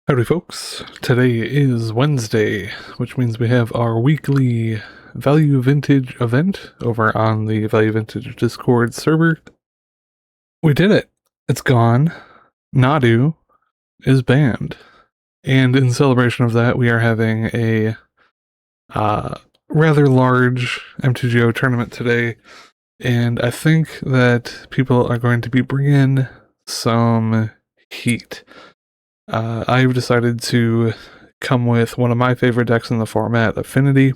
Howdy folks, today is Wednesday, which means we have our weekly Value Vintage event over on the Value Vintage Discord server. We did it! It's gone. Nadu is banned. And in celebration of that, we are having a rather large MTGO tournament today, and I think that people are going to be bringing some heat. I've decided to come with one of my favorite decks in the format, Affinity.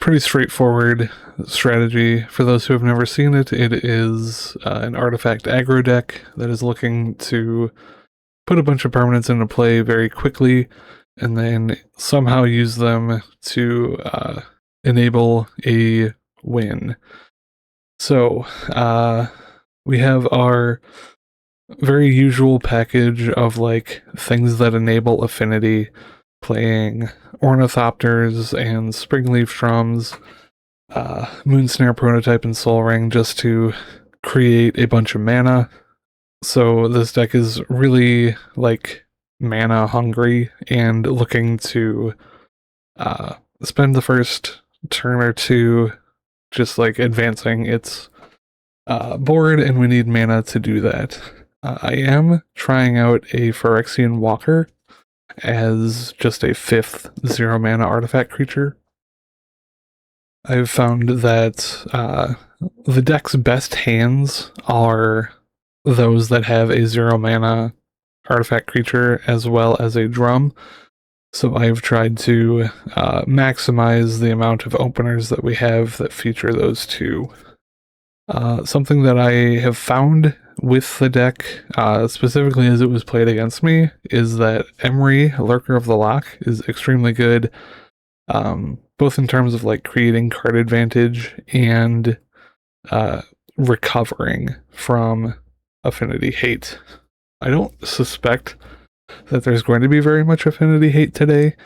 Pretty straightforward strategy. For those who have never seen it, it is an artifact aggro deck that is looking to put a bunch of permanents into play very quickly and then somehow use them to enable a win. So, we have our very usual package of like things that enable Affinity, playing Ornithopters and Springleaf Drums, Moonsnare Prototype and Soul Ring just to create a bunch of mana. So this deck is really like mana hungry and looking to spend the first turn or two just like advancing its board, and we need mana to do that. I am trying out a Phyrexian Walker as just a 5th 0 mana artifact creature. I've found that the deck's best hands are those that have a 0 mana artifact creature as well as a drum. So I've tried to maximize the amount of openers that we have that feature those two. Something that I have found with the deck, specifically as it was played against me, is that Emery, Lurker of the Loch, is extremely good, both in terms of like creating card advantage and recovering from Affinity hate. I don't suspect that there's going to be very much Affinity hate today.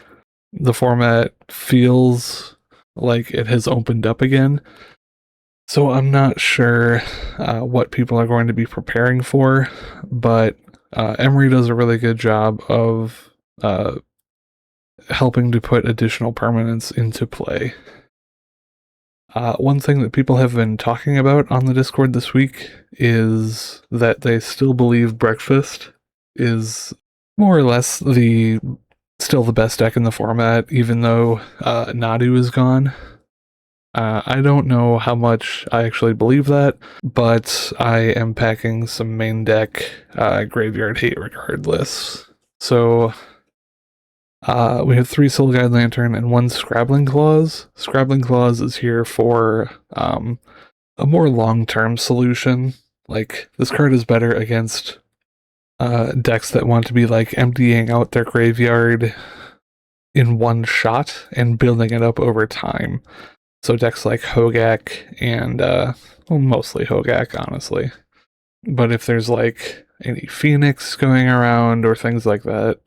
The format feels like it has opened up again. So I'm not sure what people are going to be preparing for, but Emery does a really good job of helping to put additional permanents into play. One thing that people have been talking about on the Discord this week is that they still believe Breakfast is more or less still the best deck in the format, even though Nadu is gone. I don't know how much I actually believe that, but I am packing some main deck graveyard hate regardless. So we have 3 Soul Guide Lantern and 1 Scrabbling Claws. Scrabbling Claws is here for a more long-term solution. Like, this card is better against decks that want to be like emptying out their graveyard in one shot and building it up over time. So decks like Hogak and, well, mostly Hogak, honestly. But if there's like any Phoenix going around or things like that,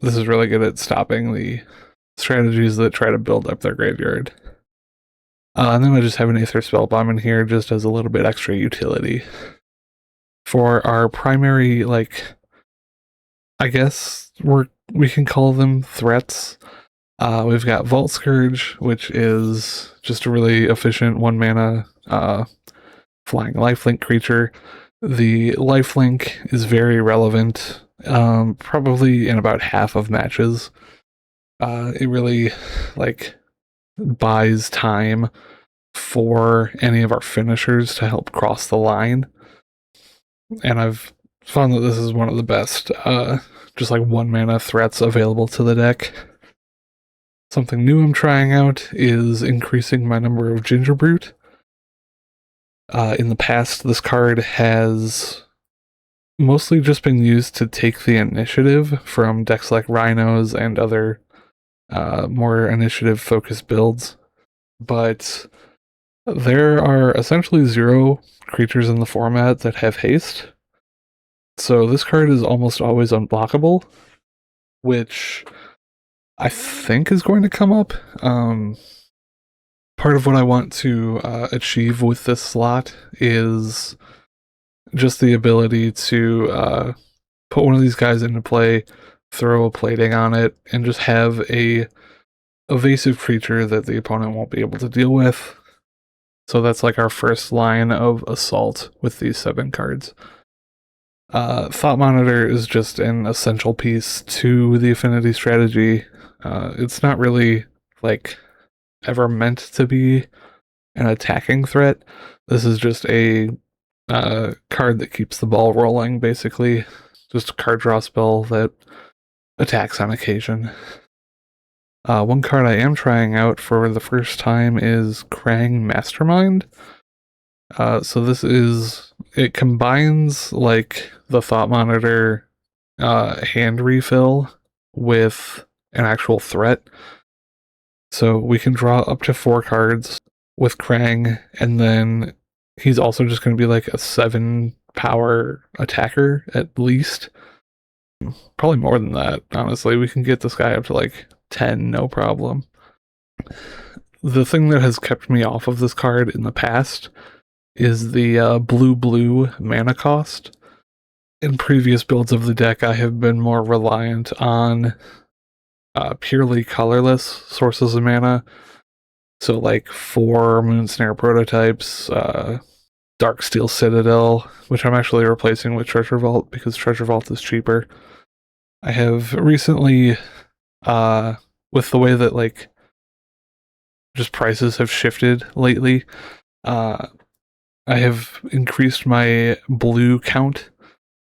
this is really good at stopping the strategies that try to build up their graveyard. And then I just have an Aether Spellbomb in here just as a little bit extra utility. For our primary, like, I guess we can call them threats. We've got Vault Scourge, which is just a really efficient 1 mana flying lifelink creature. The lifelink is very relevant, probably in about half of matches. It really, like, buys time for any of our finishers to help cross the line. And I've found that this is one of the best, just like 1 mana threats available to the deck. Something new I'm trying out is increasing my number of Gingerbrute. In the past, this card has mostly just been used to take the initiative from decks like Rhinos and other more initiative-focused builds. But there are essentially 0 creatures in the format that have haste. So this card is almost always unblockable, which I think is going to come up. Part of what I want to achieve with this slot is just the ability to put one of these guys into play, throw a plating on it, and just have a evasive creature that the opponent won't be able to deal with. So that's like our first line of assault with these 7 cards. Thought Monitor is just an essential piece to the Affinity strategy. It's not really like ever meant to be an attacking threat. This is just a card that keeps the ball rolling, basically. Just a card draw spell that attacks on occasion. One card I am trying out for the first time is Kroog Mastermind. So this is, it combines like the Thought Monitor hand refill with an actual threat. So we can draw up to 4 cards with Kroog, and then he's also just going to be like a 7 power attacker at least. Probably more than that, honestly. We can get this guy up to like 10, no problem. The thing that has kept me off of this card in the past is the blue mana cost. In previous builds of the deck, I have been more reliant on purely colorless sources of mana. So like 4 Moonsnare prototypes, Darksteel Citadel, which I'm actually replacing with Treasure Vault because Treasure Vault is cheaper. I have recently, with the way that like just prices have shifted lately, I have increased my blue count,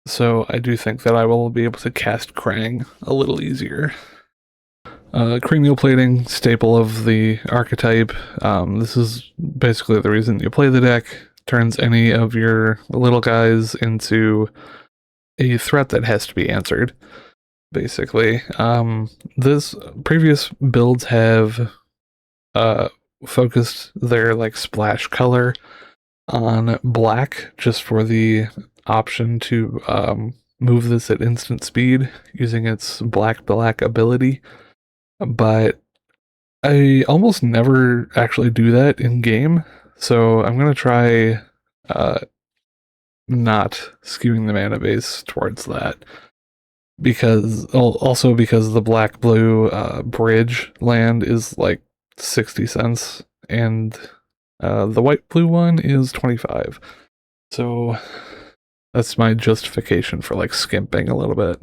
so I do think that I will be able to cast Kroog a little easier. Cranial Plating, staple of the archetype. This is basically the reason you play the deck. Turns any of your little guys into a threat that has to be answered, basically. This previous builds have focused their like splash color on black, just for the option to move this at instant speed using its black ability. But I almost never actually do that in game, so I'm gonna try not skewing the mana base towards that, because also because the black-blue bridge land is like 60 cents, and the white-blue one is 25. So that's my justification for like skimping a little bit.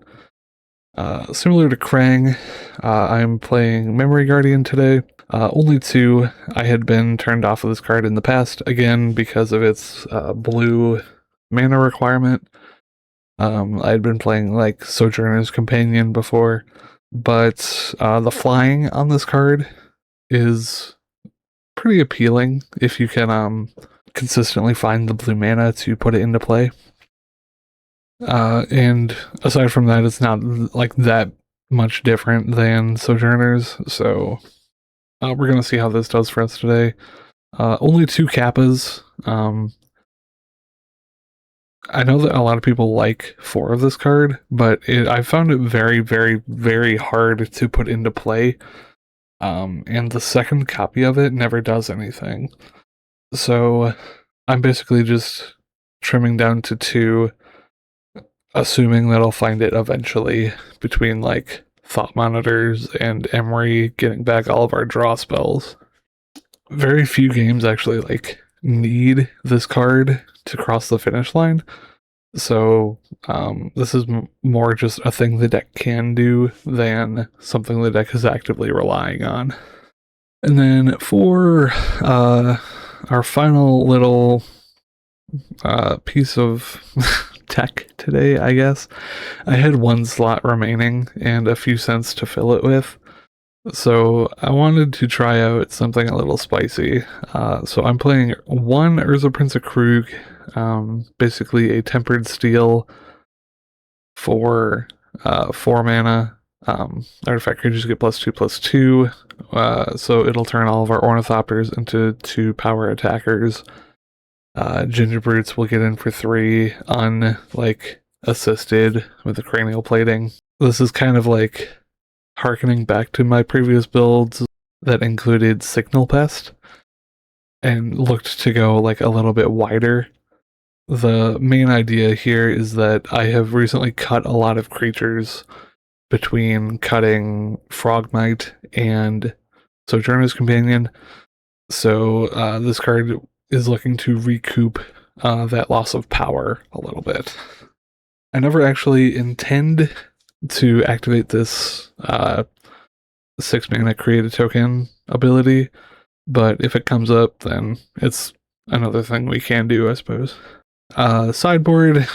Similar to Kroog, I'm playing Memory Guardian today. Only 2. I had been turned off of this card in the past, again because of its blue mana requirement. I had been playing like Sojourner's Companion before, but the flying on this card is pretty appealing if you can consistently find the blue mana to put it into play. And aside from that, it's not like that much different than Sojourners, so we're gonna see how this does for us today. Only 2 Kappas. I know that a lot of people like 4 of this card, but I found it very, very, very hard to put into play. And the second copy of it never does anything. So I'm basically just trimming down to 2, assuming that I'll find it eventually between like Thought Monitors and Emery getting back all of our draw spells. Very few games actually like need this card to cross the finish line, so this is more just a thing the deck can do than something the deck is actively relying on. And then for our final little piece of tech today, I guess, I had 1 slot remaining and a few cents to fill it with. So I wanted to try out something a little spicy. So I'm playing 1 Urza Prince of Kroog, basically a Tempered Steel for 4 mana. Artifact creatures get +2/+2, so it'll turn all of our Ornithopters into 2 power attackers. Ginger Brutes will get in for 3, assisted with the cranial plating. This is kind of like harkening back to my previous builds that included Signal Pest and looked to go like a little bit wider the main idea here is that I have recently cut a lot of creatures between cutting Frogmite and Sojourner's Companion. So this card is looking to recoup that loss of power a little bit. I never actually intend to activate this 6-mana create a token ability, but if it comes up, then it's another thing we can do, I suppose. Sideboard,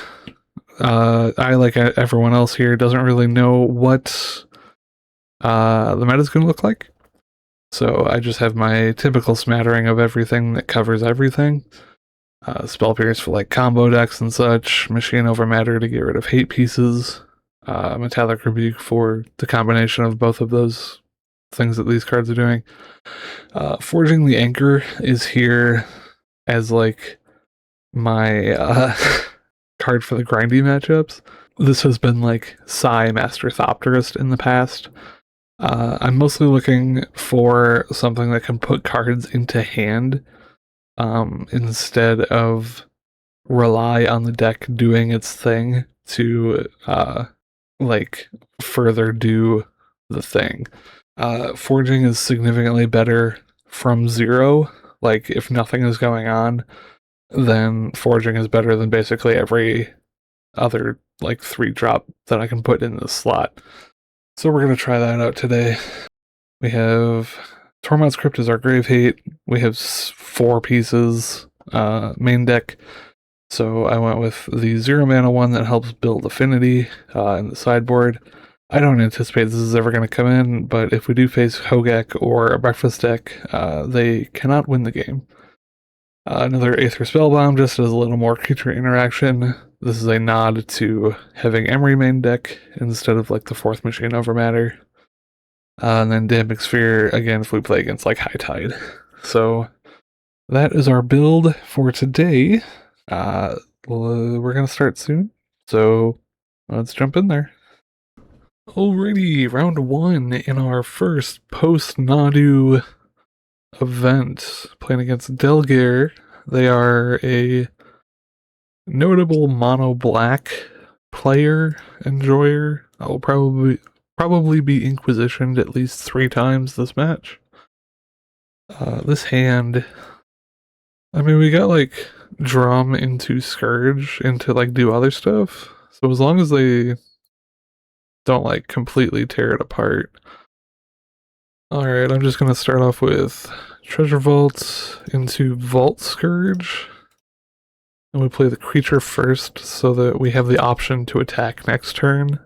I, like everyone else here, doesn't really know what the meta is going to look like. So I just have my typical smattering of everything that covers everything. Spell Pierce for like combo decks and such, Machine Over Matter to get rid of hate pieces, Metallic Rebuke for the combination of both of those things that these cards are doing. Forging the Anchor is here as like my card for the grindy matchups. This has been like Psy Master Thopterist in the past. I'm mostly looking for something that can put cards into hand instead of rely on the deck doing its thing to like further do the thing. Forging is significantly better from 0. Like if nothing is going on, then forging is better than basically every other like 3-drop that I can put in this slot. So we're gonna try that out today. We have Tormod's Crypt is our Grave Hate. We have 4 pieces main deck. So I went with the 0-mana one that helps build Affinity in the sideboard. I don't anticipate this is ever going to come in, but if we do face Hogak or a Breakfast deck, they cannot win the game. Another Aether Spellbomb, just as a little more creature interaction. This is a nod to having Emery main deck instead of like the 4th Machine Over Matter. And then Damping Sphere, again, if we play against like High Tide. So that is our build for today. We're going to start soon, so let's jump in there. Alrighty, round 1 in our first post-Nadu event, playing against Delgare. They are a notable mono-black player, enjoyer. I will probably be Inquisitioned at least 3 times this match. This hand, I mean, we got like Drum into Scourge into like do other stuff, so as long as they don't like completely tear it apart. Alright, I'm just gonna start off with Treasure Vault into Vault Scourge. And we play the creature first so that we have the option to attack next turn.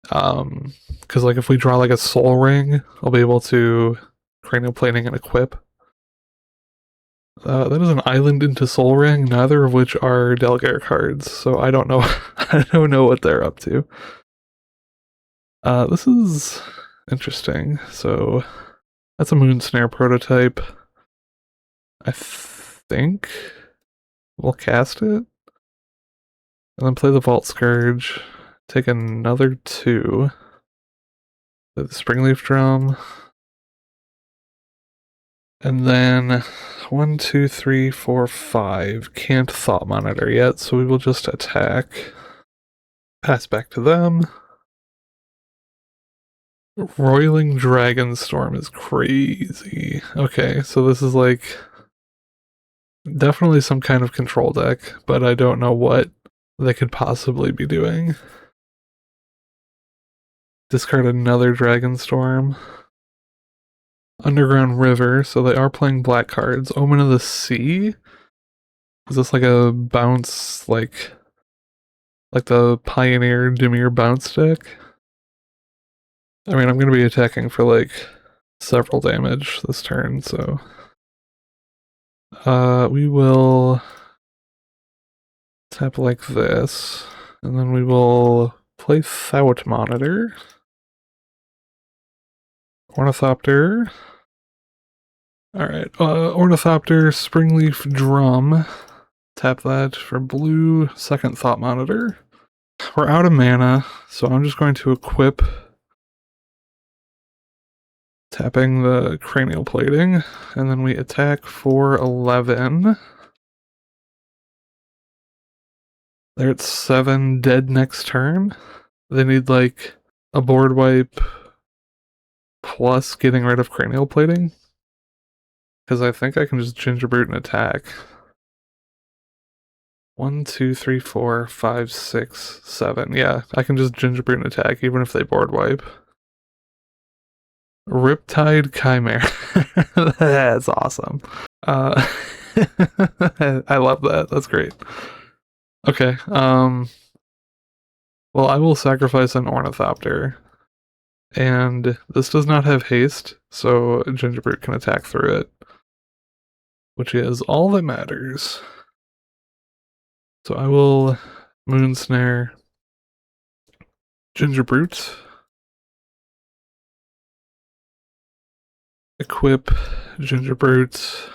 Because like if we draw like a Soul Ring, I'll be able to Cranial Plating and equip. That is an Island into Soul Ring, neither of which are Delgare cards, so I don't know I don't know what they're up to. This is interesting. So that's a Moon Snare prototype. I think we'll cast it. And then play the Vault Scourge. Take another 2. The Springleaf Drum. And then 1, 2, 3, 4, 5. Can't Thought Monitor yet, so we will just attack. Pass back to them. Roiling Dragonstorm is crazy. Okay, so this is like definitely some kind of control deck, but I don't know what they could possibly be doing. Discard another Dragonstorm. Underground River, so they are playing black cards. Omen of the Sea? Is this like a bounce, like the Pioneer Dimir bounce deck? I mean, I'm going to be attacking for like several damage this turn, so we will tap like this, and then we will play Thought Monitor, Ornithopter. Alright, Ornithopter, Springleaf Drum. Tap that for blue, second Thought Monitor. We're out of mana, so I'm just going to equip, tapping the Cranial Plating, and then we attack for 11. They're at 7 dead next turn. They need like a board wipe plus getting rid of cranial plating. Because I think I can just gingerbrute and attack. 1, 2, 3, 4, 5, 6, 7. Yeah, I can just gingerbrute and attack even if they board wipe. Riptide Chimera. That's awesome. I love that. That's great. Okay. Well, I will sacrifice an Ornithopter. And this does not have haste, so Gingerbrute can attack through it. Which is all that matters. So I will Moonsnare Gingerbrute. Equip Gingerbrute.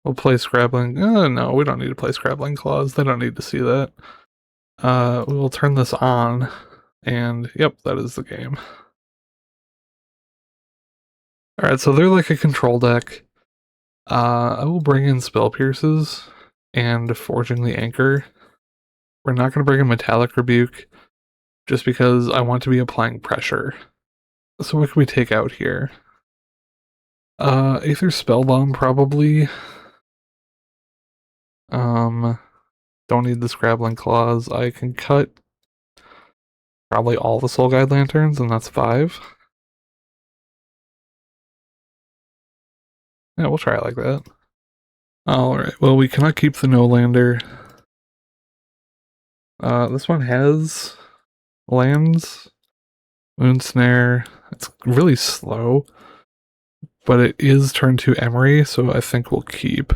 We'll play Scrabbling. No, we don't need to play Scrabbling Claws. They don't need to see that. We will turn this on, and yep, that is the game. Alright, so they're like a control deck. I will bring in Spell Pierces and Forging the Anchor. We're not going to bring in Metallic Rebuke, just because I want to be applying pressure. So what can we take out here? Aether Spellbomb, probably. Don't need the Scrabbling Claws. I can cut probably all the Soul Guide Lanterns, and that's 5. Yeah, we'll try it like that. Alright, well, we cannot keep the No-Lander. This one has lands. Moonsnare. It's really slow, but it is turned to Emery, so I think we'll keep.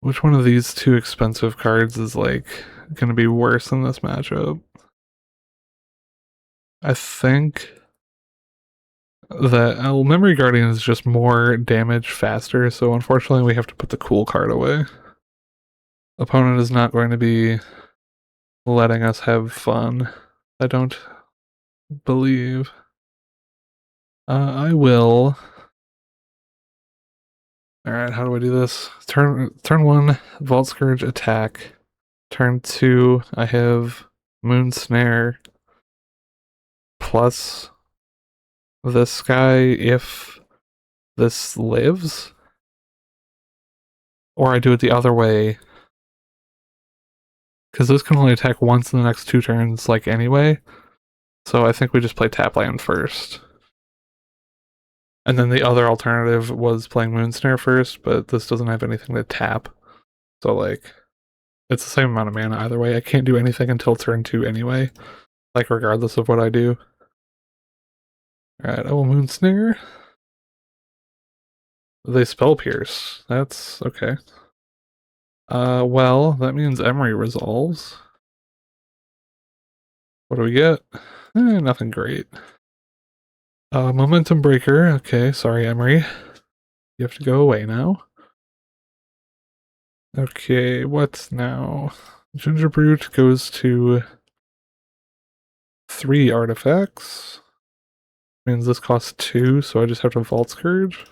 Which one of these 2 expensive cards is like going to be worse in this matchup? I think that Memory Guardian is just more damage faster, so unfortunately we have to put the cool card away. Opponent is not going to be letting us have fun, I don't believe. I will. Alright, how do I do this? Turn 1, Vault Scourge, attack. Turn 2, I have Moonsnare plus this guy if this lives. Or I do it the other way. Because this can only attack once in the next 2 turns, like, anyway. So I think we just play tap land first. And then the other alternative was playing Moonsnare first, but this doesn't have anything to tap. So, like, it's the same amount of mana either way. I can't do anything until turn 2 anyway. Like, regardless of what I do. Alright, I will Moonsnare. They Spell Pierce. That's okay. Well, that means Emery resolves. What do we get? Nothing great. Momentum Breaker. Okay, sorry, Emery. You have to go away now. Okay, what's now? Gingerbrute goes to 3 artifacts. Means this costs 2, so I just have to Vault Scourge.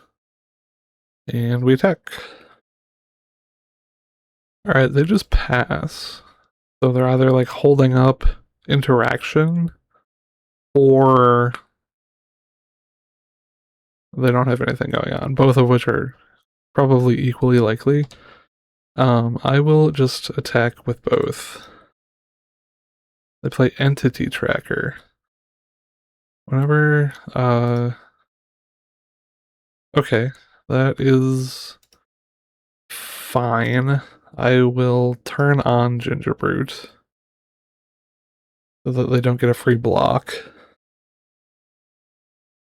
And we attack. Alright, they just pass. So they're either like holding up interaction, or they don't have anything going on, both of which are probably equally likely. I will just attack with both. They play Entity Tracker. Whenever, okay, that is fine. I will turn on Gingerbrute so that they don't get a free block.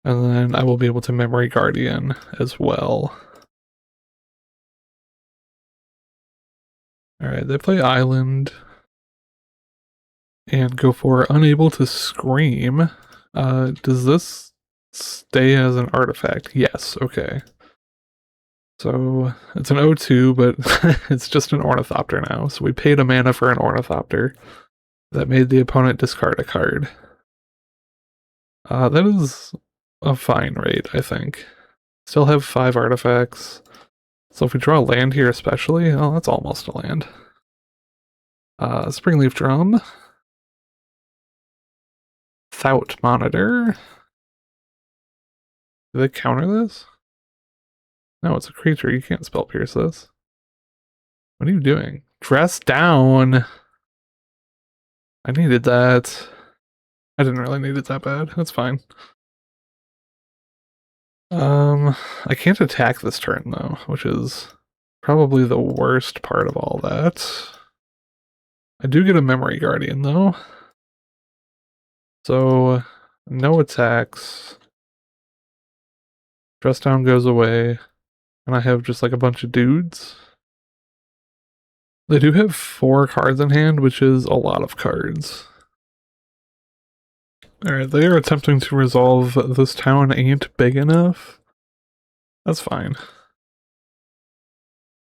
And then I will be able to Memory Guardian as well. Alright, they play Island and go for Unable to Scream. Does this stay as an artifact? Yes, okay. So it's an 0-2, but it's just an Ornithopter now. So we paid a mana for an Ornithopter that made the opponent discard a card. That is a fine rate, I think. Still have 5 artifacts. So if we draw a land here especially, oh, that's almost a land. Springleaf Drum. Thout Monitor. Do they counter this? No, it's a creature. You can't spell pierce this. What are you doing? Dress down. I needed that. I didn't really need it that bad. That's fine. I can't attack this turn though, which is probably the worst part of all that. I do get a Memory Guardian though. So, no attacks. Dress down goes away. And I have just like a bunch of dudes. They do have 4 cards in hand, which is a lot of cards. Alright, they are attempting to resolve this town ain't big enough. That's fine.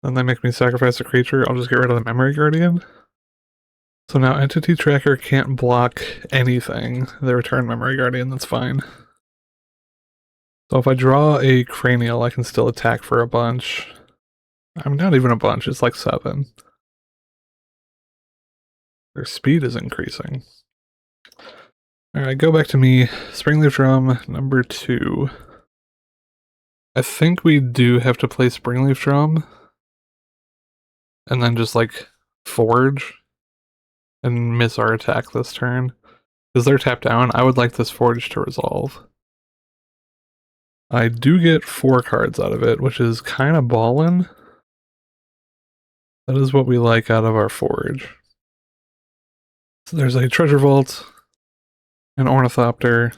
Then they make me sacrifice a creature, I'll just get rid of the Memory Guardian. So now Entity Tracker can't block anything. They return Memory Guardian, that's fine. So if I draw a Cranial, I can still attack for a bunch. I'm not even a bunch, it's like 7. Their speed is increasing. Alright, go back to me. Springleaf Drum, number 2. I think we do have to play Springleaf Drum. And then just, like, Forge. And miss our attack this turn. Because they're tapped down, I would like this Forge to resolve. I do get 4 cards out of it, which is kind of ballin'. That is what we like out of our Forge. So there's a Treasure Vault, an Ornithopter,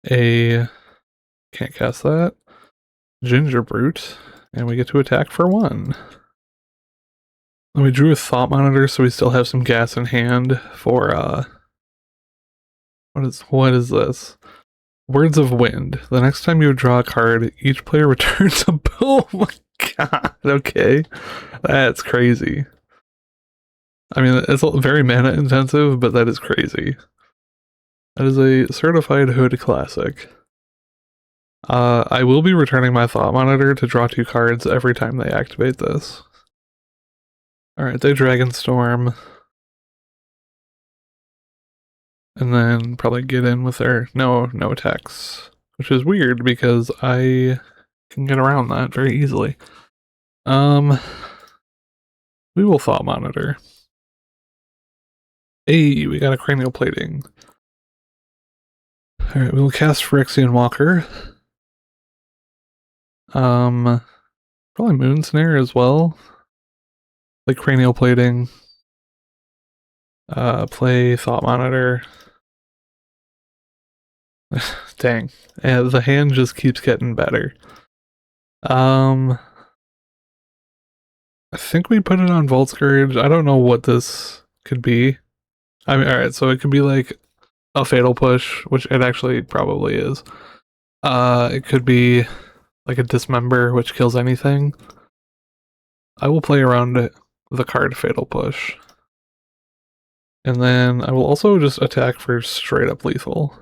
a... can't cast that, Ginger Brute, and we get to attack for 1. And we drew a Thought Monitor, so we still have some gas in hand for, what is this? Words of Wind. The next time you draw a card, each player returns a bill. Oh my god, okay. That's crazy. I mean, it's very mana intensive, but that is crazy. That is a certified hood classic. I will be returning my Thought Monitor to draw 2 cards every time they activate this. Alright, they Dragonstorm. And then probably get in with their no attacks. Which is weird because I can get around that very easily. We will Thought Monitor. Hey, we got a Cranial Plating. Alright, we will cast Phyrexian Walker. Probably Moon Snare as well. Like Cranial Plating. Play Thought Monitor. Dang. Yeah, the hand just keeps getting better. I think we put it on Vault Scourge. I don't know what this could be. I mean, alright, so it could be like a Fatal Push, which it actually probably is. It could be like a Dismember, which kills anything. I will play around the card Fatal Push. And then I will also just attack for straight up lethal.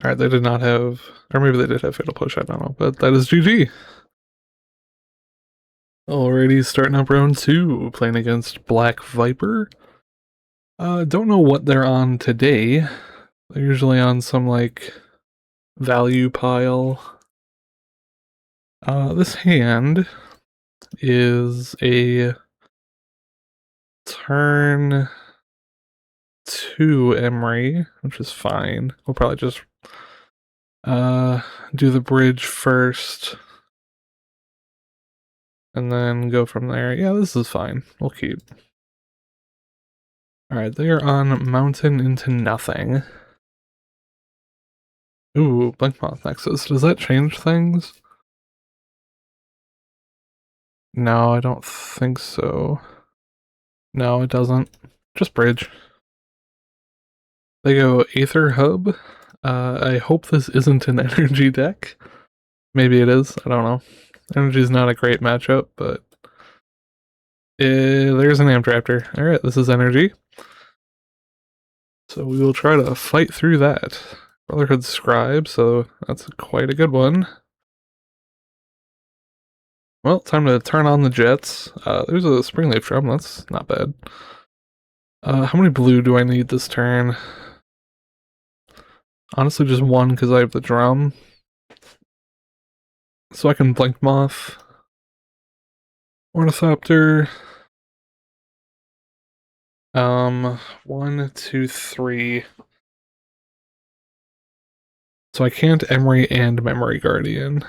Alright, they did not have, or maybe they did have Fatal Push, I don't know, but that is GG. Alrighty, starting up round 2, playing against Black Viper. Don't know what they're on today. They're usually on some, like, value pile. This hand is a turn 2 Emery, which is fine. We'll probably just do the bridge first. And then go from there. Yeah, this is fine. We'll keep. Alright, they are on Mountain into Nothing. Ooh, Blinkmoth Nexus. Does that change things? No, I don't think so. No, it doesn't. Just bridge. They go Aether Hub. I hope this isn't an energy deck. Maybe it is. I don't know. Energy is not a great matchup, but there's an Amtraptor. Alright, this is energy. So we will try to fight through that. Brotherhood Scribe, so that's quite a good one. Well, time to turn on the jets. There's a Springleaf drum, that's not bad. How many blue do I need this turn? Honestly, just one, because I have the drum. So I can Blink Moth. Ornithopter. 1, 2, 3. So I can't Emery and Memory Guardian.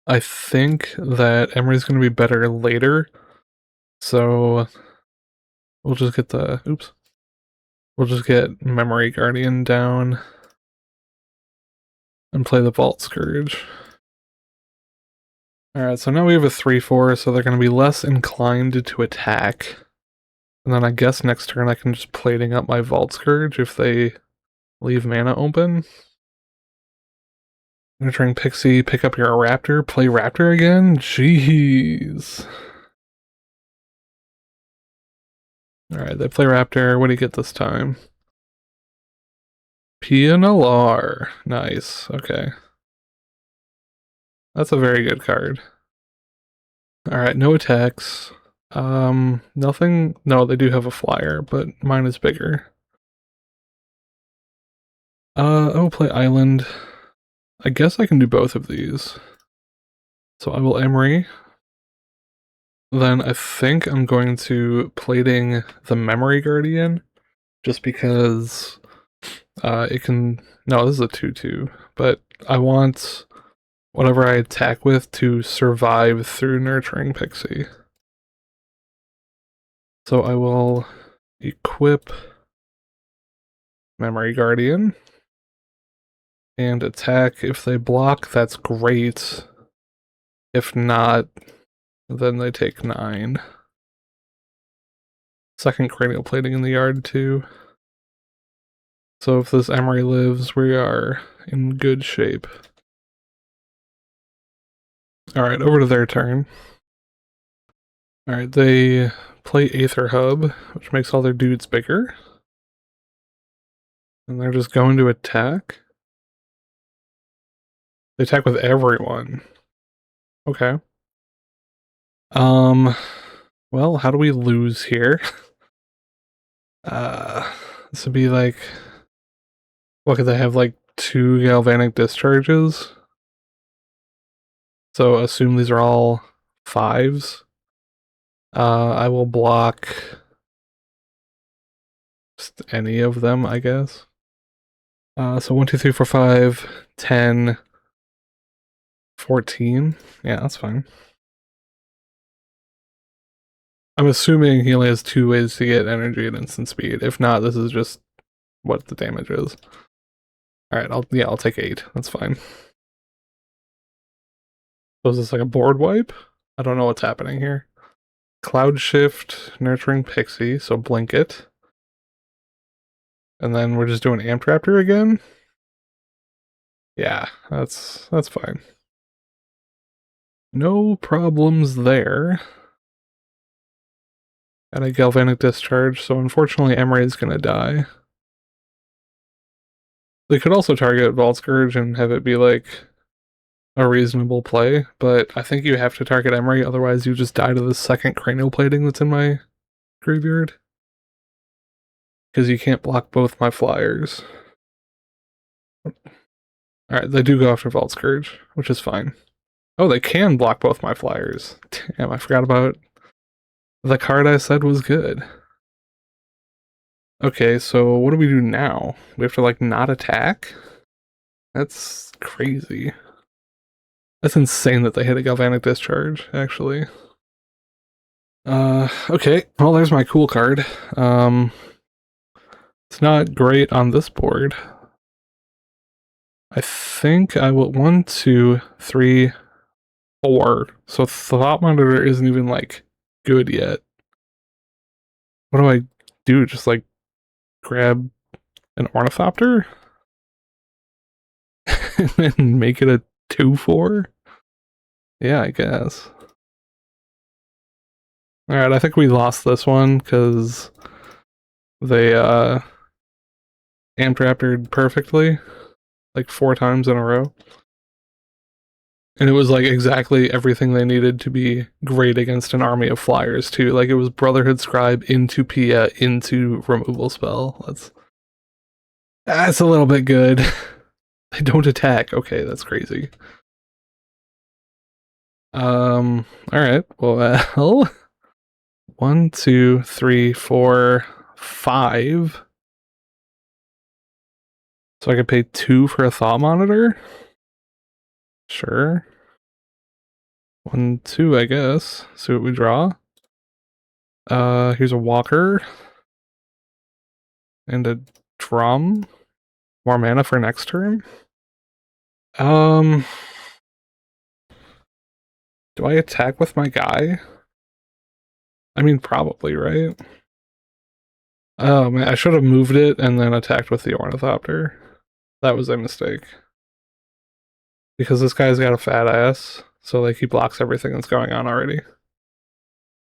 I think that Emery's going to be better later. So we'll just get the... Oops. We'll just get Memory Guardian down. And play the Vault Scourge. Alright, so now we have a 3-4, so they're going to be less inclined to attack. And then I guess next turn I can just plating up my Vault Scourge if they leave mana open. Nurturing Pixie, pick up your Raptor, play Raptor again? Jeez. Alright, they play Raptor. What do you get this time? Pianalar. Nice, okay. That's a very good card. Alright, no attacks. Nothing. No, they do have a flyer, but mine is bigger. I will play Island. I guess I can do both of these. So I will Emery. Then I think I'm going to plating the Memory Guardian, just because it can... No, this is a 2-2, but I want whatever I attack with to survive through Nurturing Pixie. So I will equip Memory Guardian and attack. If they block, that's great. If not, then they take 9. Second cranial plating in the yard too. So if this Emery lives, we are in good shape. Alright, over to their turn. Alright, they play Aether Hub, which makes all their dudes bigger. And they're just going to attack. They attack with everyone. Okay. Well, how do we lose here? This would be like... What, could they have like 2 Galvanic Discharges? So assume these are all 5s. I will block just any of them, I guess. So 1, 2, 3, 4, 5, 10, 14. Yeah, that's fine. I'm assuming he only has 2 ways to get energy at instant speed. If not, this is just what the damage is. Alright, I'll take 8. That's fine. So is this like a board wipe? I don't know what's happening here. Cloud Shift, Nurturing Pixie, so blink it. And then we're just doing Amp Raptor again? Yeah, that's fine. No problems there. Got a Galvanic Discharge, so unfortunately Emery's gonna die. They could also target Vault Scourge and have it be like a reasonable play, but I think you have to target Emery, otherwise you just die to the second cranial plating that's in my graveyard. Because you can't block both my flyers. Alright, they do go after Vault Scourge, which is fine. Oh, they can block both my flyers. Damn, I forgot about the card I said was good. Okay, so what do we do now? We have to, like, not attack? That's crazy. That's insane that they hit a Galvanic Discharge, actually. Okay, well, there's my cool card. It's not great on this board. I think I will 1, 2, 3, 4. So Thought Monitor isn't even, like, good yet. What do I do? Just, like, grab an Ornithopter? And then make it a 2-4? Yeah, I guess. Alright, I think we lost this one, because they, Amp Raptored perfectly, like 4 times in a row. And it was like exactly everything they needed to be great against an army of flyers too. Like it was Brotherhood Scribe into Pia into removal spell. That's a little bit good. They don't attack. Okay, that's crazy. Alright. Well, 1, 2, 3, 4, 5. So I could pay 2 for a Thought Monitor? Sure. 1, 2, I guess. See what we draw. Here's a Walker. And a Drum. More mana for next turn? Do I attack with my guy? I mean, probably, right? Oh man, I should have moved it and then attacked with the Ornithopter. That was a mistake. Because this guy's got a fat ass, so like he blocks everything that's going on already.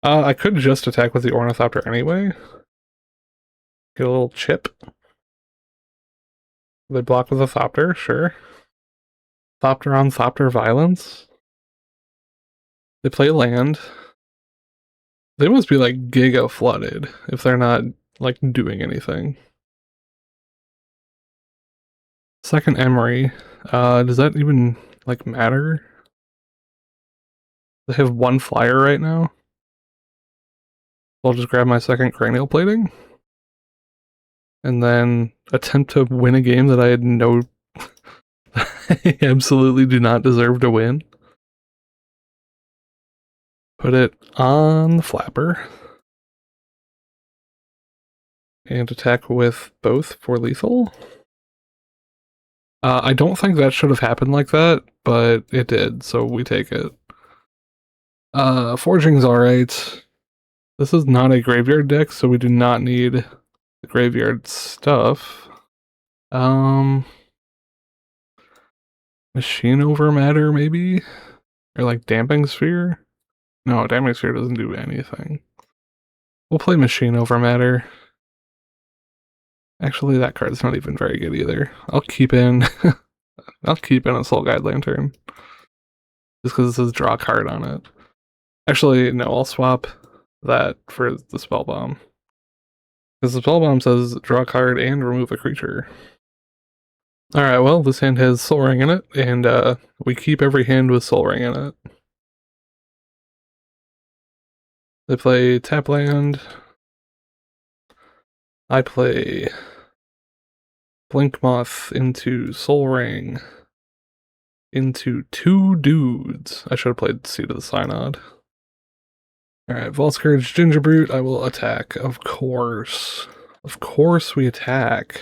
I could just attack with the Ornithopter anyway. Get a little chip. They block with a Thopter, sure. Thopter on Thopter violence. They play land. They must be like giga flooded if they're not like doing anything. Second Emery. Does that even like matter? They have 1 flyer right now. I'll just grab my second cranial plating. And then attempt to win a game that I had no I absolutely do not deserve to win. Put it on the flapper. And attack with both for lethal. I don't think that should have happened like that, but it did, so we take it. Forging's alright. This is not a graveyard deck, so we do not need the graveyard stuff. Machine over matter, maybe? Or like Damping Sphere? No, Damping Sphere doesn't do anything. We'll play Machine over matter. Actually, that card's not even very good either. I'll keep in I'll keep in a Soul Guide Lantern. Just because it says draw a card on it. Actually, no, I'll swap that for the Spell Bomb. Because the Spell Bomb says draw a card and remove a creature. Alright, well, this hand has Soul Ring in it, and we keep every hand with Soul Ring in it. They play tap land. I play Blink Moth into Soul Ring into 2 dudes. I should have played Seed of the Synod. Alright, Volscourge, Ginger Brute, I will attack, of course. Of course we attack.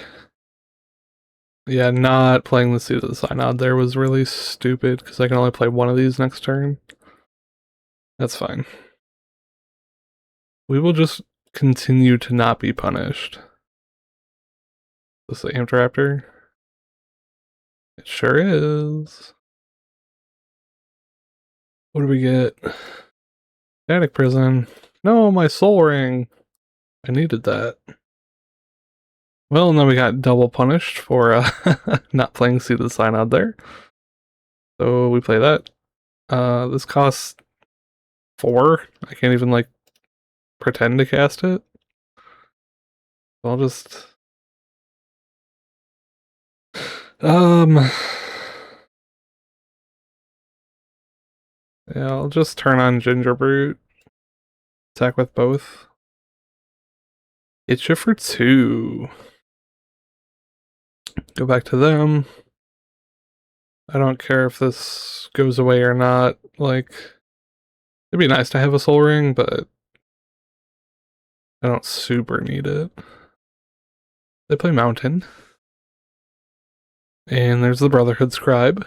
Yeah, not playing the Seed of the Synod there was really stupid, because I can only play 1 of these next turn. That's fine. We will just continue to not be punished. Is this the Amped Raptor? It sure is. What do we get? Static Prison. No, my Soul Ring. I needed that. Well, and then we got double punished for not playing Seed of the Synod there. So we play that. This costs 4. I can't even like pretend to cast it. So I'll just yeah, I'll just turn on Ginger Brute. Attack with both. It's you for 2. Go back to them. I don't care if this goes away or not. Like, it'd be nice to have a Soul Ring, but I don't super need it. They play Mountain. And there's the Brotherhood Scribe.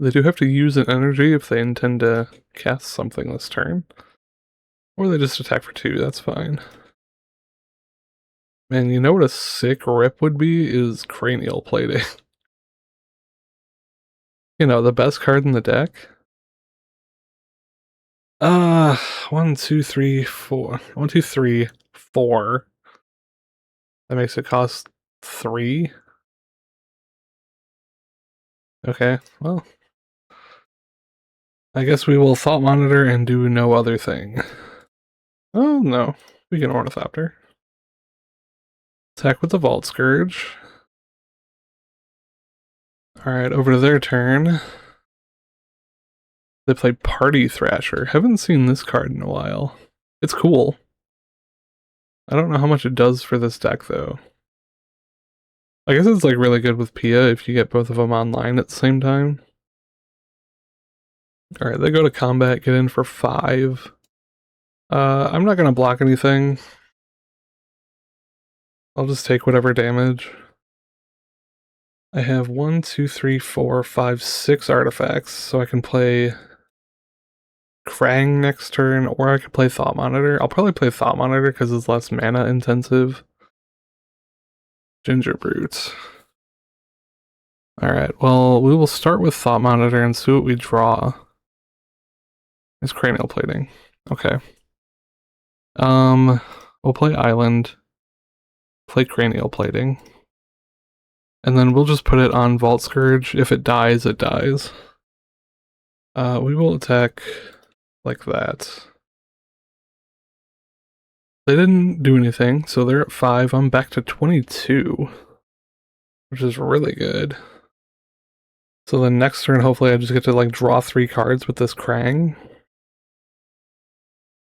They do have to use an energy if they intend to cast something this turn. Or they just attack for 2, that's fine. Man, you know what a sick rip would be? Is Cranial Plating. You know, the best card in the deck. 1, 2, 3, 4. 1, 2, 3, 4. That makes it cost 3. Okay, well. I guess we will Thought Monitor and do no other thing. Oh, no. We can Ornithopter. Attack with the Vault Scourge. Alright, over to their turn. They play Party Thrasher. Haven't seen this card in a while. It's cool. I don't know how much it does for this deck, though. I guess it's like really good with Pia if you get both of them online at the same time. Alright, they go to combat, get in for 5. I'm not going to block anything. I'll just take whatever damage. I have 1, 2, 3, 4, 5, 6 artifacts, so I can play Krang next turn, or I could play Thought Monitor. I'll probably play Thought Monitor because it's less mana intensive. Ginger Brute. Alright, well, we will start with Thought Monitor and see what we draw. It's Cranial Plating. Okay. We'll play Island. Play Cranial Plating. And then we'll just put it on Vault Scourge. If it dies, it dies. We will attack like that. They didn't do anything, so they're at 5. I'm back to 22, which is really good. So the next turn, hopefully I just get to like draw 3 cards with this Krang.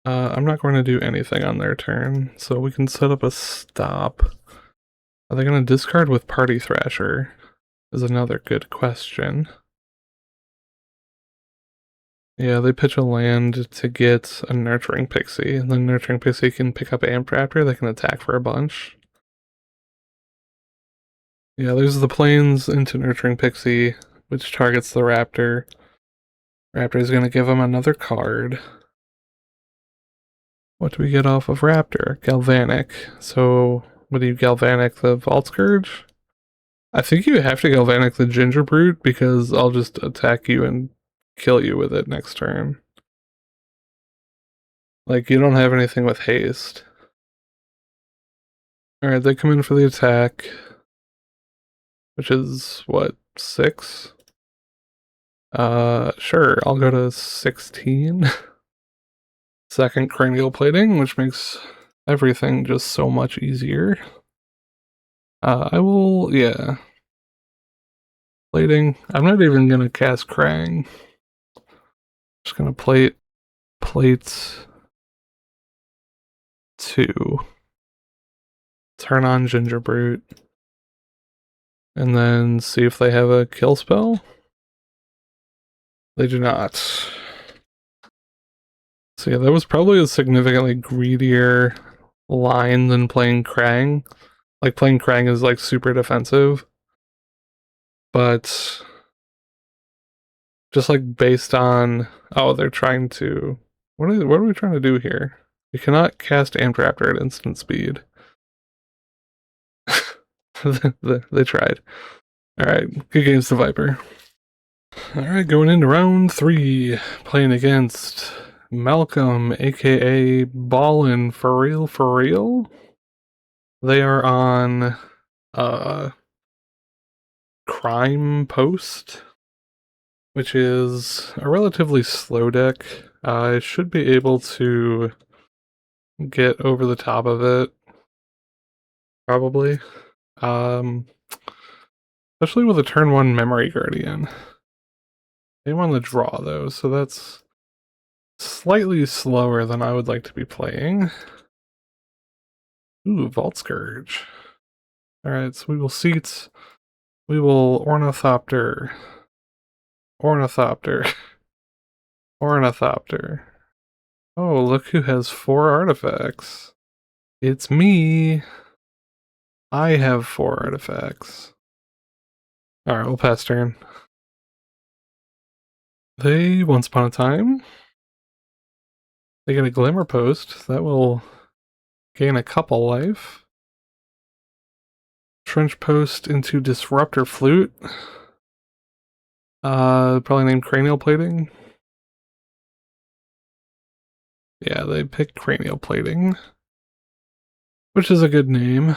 I'm not going to do anything on their turn, so we can set up a stop. Are they going to discard with Party Thrasher? Is another good question. Yeah, they pitch a land to get a Nurturing Pixie, and then Nurturing Pixie can pick up Amp Raptor, they can attack for a bunch. Yeah, there's the plains into Nurturing Pixie, which targets the Raptor. Raptor is going to give him another card. What do we get off of Raptor? Galvanic. So, what do you Galvanic the Vault Scourge? I think you have to Galvanic the Ginger Brute because I'll just attack you and kill you with it next turn. Like, you don't have anything with haste. Alright, they come in for the attack. Which is, what, 6? Sure, I'll go to 16. Second Cranial Plating, which makes everything just so much easier. I will, yeah. Plating. I'm not even gonna cast Krang. Just gonna plate 2. Turn on Ginger Brute. And then see if they have a kill spell. They do not. So yeah, that was probably a significantly greedier line than playing Krang. Like, playing Krang is like super defensive. But just like based on, oh, they're trying to, what are we trying to do here? You cannot cast Amp Raptor at instant speed. They tried. Alright, good games to Viper. Alright, going into round 3, playing against Malcolm, aka Ballin' for real? They are on Crime Post, which is a relatively slow deck. I should be able to get over the top of it, probably. Especially with a turn 1 Memory Guardian. They want the draw though, so that's slightly slower than I would like to be playing. Ooh, Vault Scourge. Alright, so we will seat. We will Ornithopter. Ornithopter. Ornithopter. Oh, look who has 4 artifacts. It's me. I have 4 artifacts. Alright, we'll pass turn. They, once upon a time, they get a Glimmer Post. That will gain a couple life. Trench Post into Disruptor Flute. Probably named Cranial Plating. Yeah, they picked Cranial Plating, which is a good name.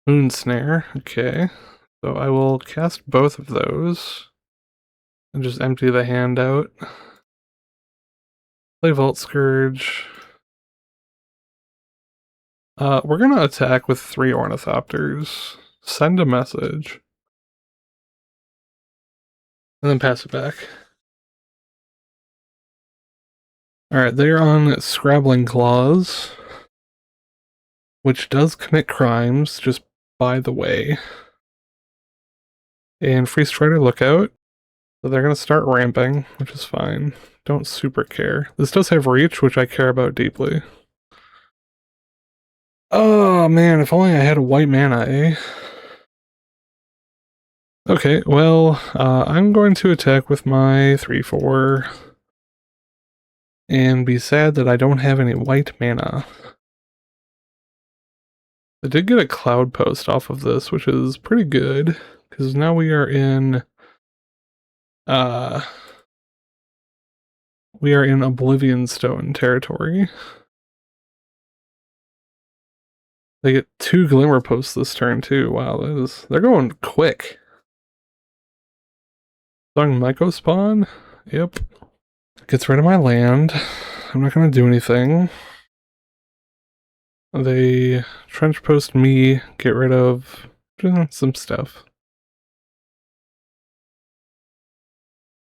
Moon Snare, okay. So I will cast both of those. and just empty the hand out. Play Vault Scourge. We're gonna attack with 3 Ornithopters. Send a message. And then pass it back. Alright, they're on Scrabbling Claws, which does commit crimes, just by the way. And Free Strider Lookout. So they're gonna start ramping, which is fine. Don't super care. This does have reach, which I care about deeply. Oh man, if only I had a white mana, eh? Okay, well, I'm going to attack with my 3/4 and be sad that I don't have any white mana. I did get a Cloud Post off of this, which is pretty good, because now we are in Oblivion Stone territory. They get 2 Glimmer Posts this turn too. Wow, they're going quick. Sung Myco Spawn? Yep. Gets rid of my land. I'm not gonna do anything. They Trench Post me, get rid of some stuff.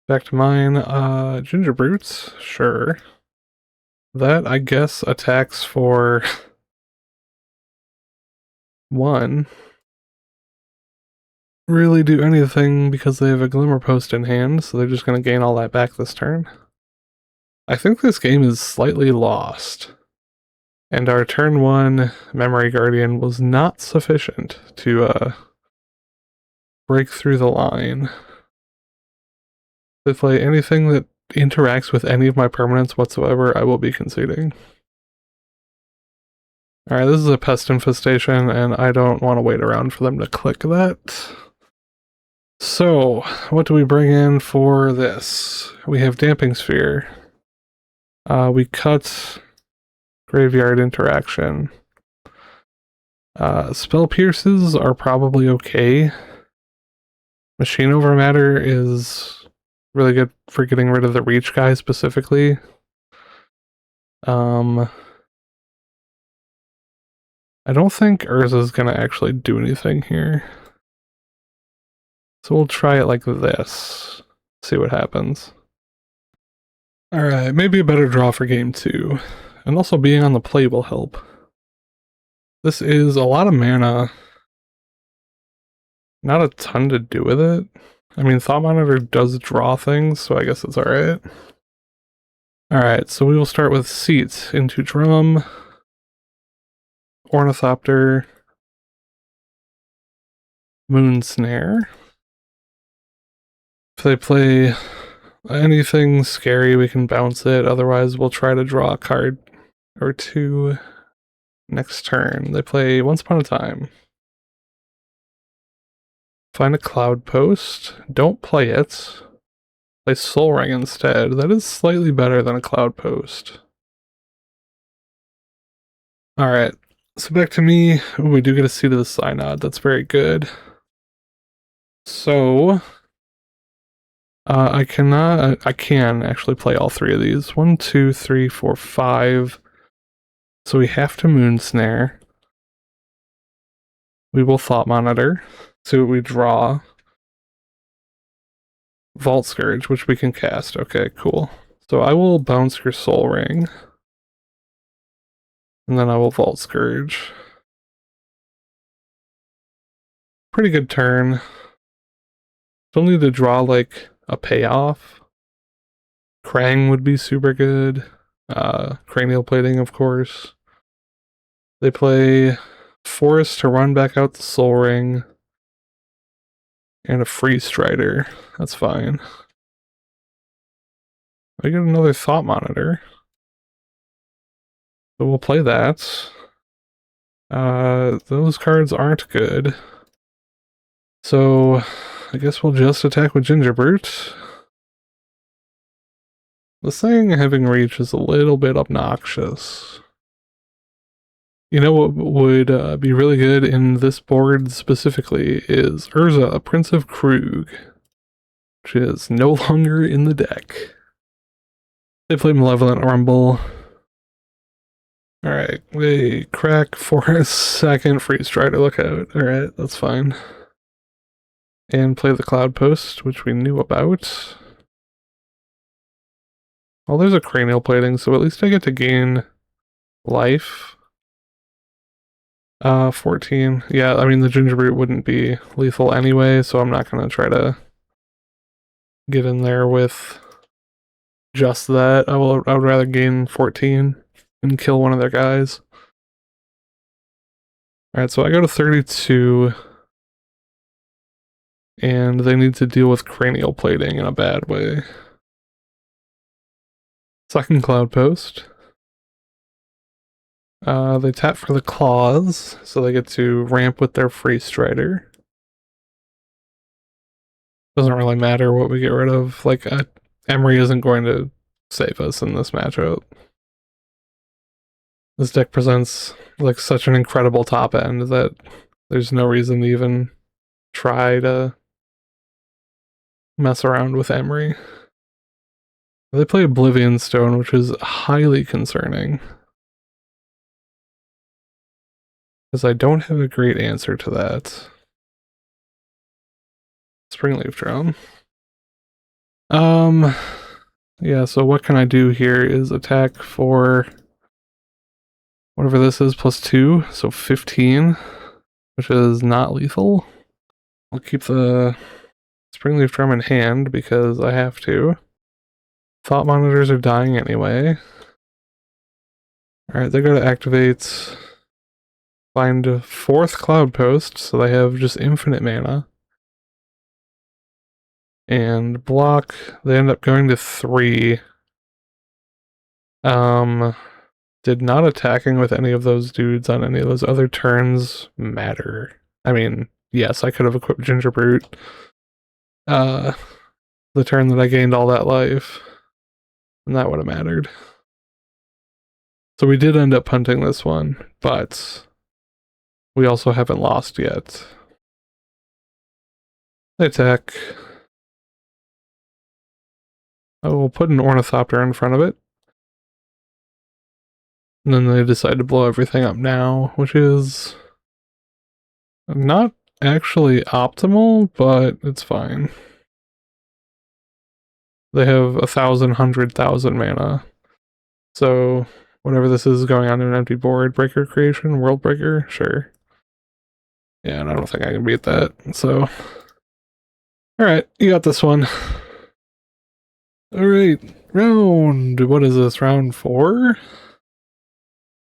Back to mine. Ginger Brutes? Sure. That, I guess, attacks for 1. Really do anything because they have a Glimmer Post in hand, so they're just going to gain all that back this turn. I think this game is slightly lost, and our turn 1 Memory Guardian was not sufficient to break through the line. If they play anything that interacts with any of my permanents whatsoever, I will be conceding. Alright, this is a Pest Infestation, and I don't want to wait around for them to click that. So, what do we bring in for this? We have Damping Sphere. We cut Graveyard Interaction. Spell Pierces are probably okay. Machine Over Matter is really good for getting rid of the Reach guy specifically. I don't think Urza is going to actually do anything here. So we'll try it like this. See what happens. Alright, maybe a better draw for game 2. And also being on the play will help. This is a lot of mana. Not a ton to do with it. I mean, Thought Monitor does draw things, so I guess it's alright. Alright, so we will start with Seats into Drum. Ornithopter. Moon Snare. If they play anything scary, we can bounce it. Otherwise, we'll try to draw a card or 2 next turn. They play Once Upon a Time. Find a Cloud Post. Don't play it. Play Soul Ring instead. That is slightly better than a Cloud Post. Alright, so back to me. Ooh, we do get a Seat of the Synod. That's very good. So I can actually play all 3 of these. 1, 2, 3, 4, 5. So we have to Moon Snare. We will Thought Monitor. See what we draw. Vault Scourge, which we can cast. Okay, cool. So I will bounce your Soul Ring. And then I will Vault Scourge. Pretty good turn. Still need to draw like a payoff. Krang would be super good. Cranial Plating, of course. They play Forest to run back out the Soul Ring. And a Free Strider. That's fine. I get another Thought Monitor. So we'll play that. Those cards aren't good. So I guess we'll just attack with Ginger Brute. This thing having reach is a little bit obnoxious. You know what would be really good in this board specifically is Urza, Prince of Kroog. which is no longer in the deck. They play Malevolent Rumble. Alright, they crack for a second, freeze try to look out. Alright, that's fine. And play the Cloud Post, which we knew about. Well, there's a cranial plating, so at least I get to gain life. 14. Yeah, I mean, the Gingerbrute wouldn't be lethal anyway, so I'm not gonna try to get in there with just that. I would rather gain 14 and kill one of their guys. Alright, so I go to 32, and they need to deal with cranial plating in a bad way. Second Cloud Post. They tap for the claws, so they get to ramp with their Free Strider. Doesn't really matter what we get rid of. Like, Emery isn't going to save us in this matchup. This deck presents like such an incredible top end that there's no reason to even try to mess around with Emery. They play Oblivion Stone, which is highly concerning, because I don't have a great answer to that. Springleaf Drone. Yeah, so what can I do here is attack for whatever this is, +2, so 15, which is not lethal. I'll keep the Springleaf Drum in hand because I have to. Thought monitors are dying anyway. Alright, they go to activate, find a 4th Cloud Post, so they have just infinite mana. And block, they end up going to 3. Did not attacking with any of those dudes on any of those other turns matter? I mean, yes, I could have equipped Gingerbrute the turn that I gained all that life, and that would have mattered. So we did end up punting this one, but we also haven't lost yet. They attack. I will put an Ornithopter in front of it. And then they decide to blow everything up now, which is not actually optimal, but it's fine. They have 1,100,000 mana. So whatever this is going on in an empty board, Breaker Creation, World Breaker, sure. Yeah, and I don't think I can beat that, so. Alright, you got this one. Alright, what is this, round 4?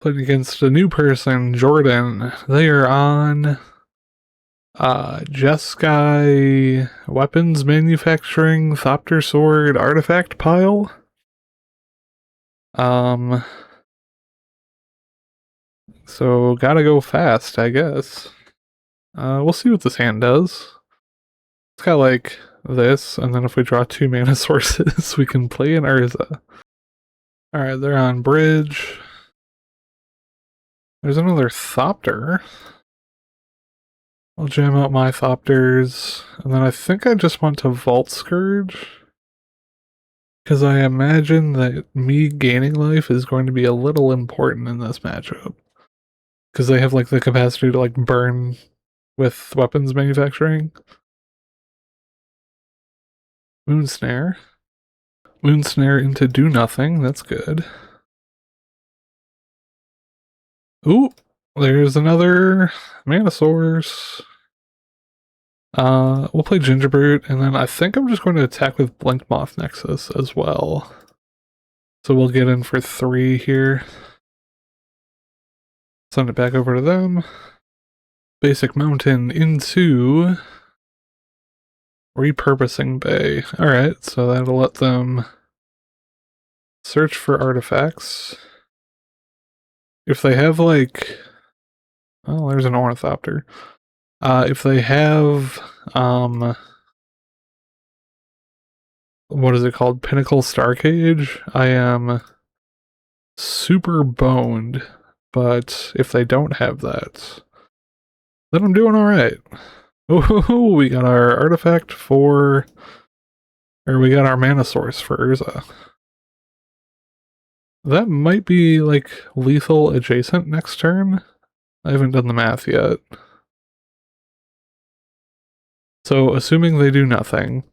Played against a new person, Jordan. They are on Jeskai Weapons Manufacturing Thopter Sword Artifact Pile. So gotta go fast, I guess. We'll see what this hand does. It's got like this, and then if we draw 2 mana sources, we can play an Urza. Alright, they're on bridge. There's another Thopter. I'll jam out my Thopters, and then I think I just want to Vault Scourge, because I imagine that me gaining life is going to be a little important in this matchup. Because they have like the capacity to like burn with weapons manufacturing. Moonsnare. Moonsnare into do nothing, that's good. Ooh, there's another Mana Source. We'll play Gingerbrute, and then I think I'm just going to attack with Blinkmoth Nexus as well. So we'll get in for 3 here. Send it back over to them. Basic Mountain into Repurposing Bay. Alright, so that'll let them search for artifacts. If they have like, oh, there's an Ornithopter. If they have, what is it called? Pinnacle Starcage, I am super boned, but if they don't have that, then I'm doing alright. Oh, we got our artifact for Or we got our mana source for Urza. That might be like lethal adjacent next turn. I haven't done the math yet. So assuming they do nothing.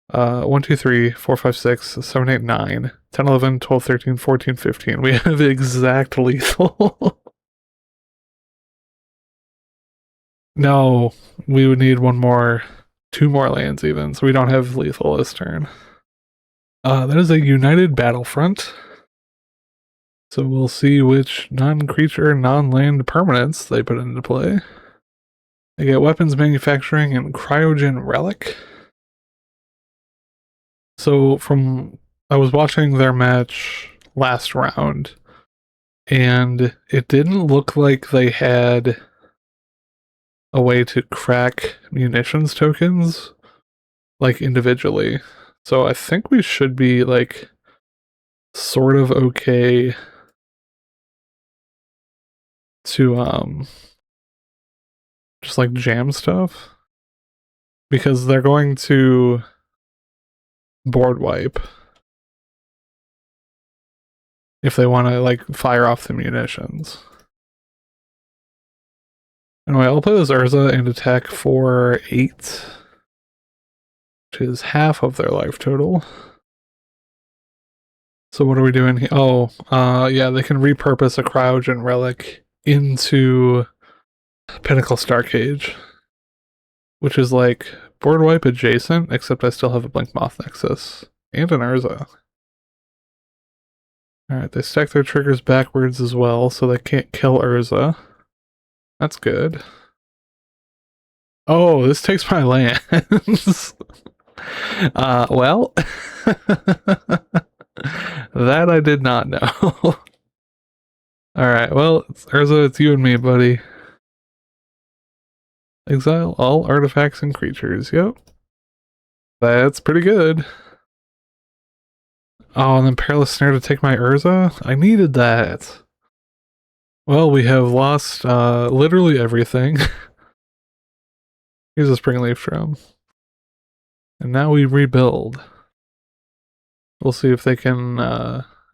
1, 2, 3, 4, 5, 6, 7, 8, 9, 10, 11, 12, 13, 14, 15. We have exact lethal. No, we would need 2 more lands even, so we don't have lethal this turn. That is a United Battlefront. So we'll see which non-creature, non-land permanents they put into play. They get weapons manufacturing and cryogen relic. So I was watching their match last round, and it didn't look like they had a way to crack munitions tokens, like individually. So I think we should be like sort of okay to just like jam stuff, because they're going to board wipe if they want to like fire off the munitions. Anyway, I'll play this Urza and attack for 8, which is half of their life total. So what are we doing here? Oh, yeah, they can repurpose a cryogen relic into Pinnacle Starcage, which is like board wipe adjacent, except I still have a Blink Moth Nexus and an Urza. Alright, they stack their triggers backwards as well, so they can't kill Urza. That's good. Oh, this takes my lands. Well, that I did not know. Alright, well, Urza, it's you and me, buddy. Exile all artifacts and creatures, yep. That's pretty good. Oh, and then Perilous Snare to take my Urza? I needed that. Well, we have lost literally everything. Here's a Springleaf Drum. And now we rebuild. We'll see if they can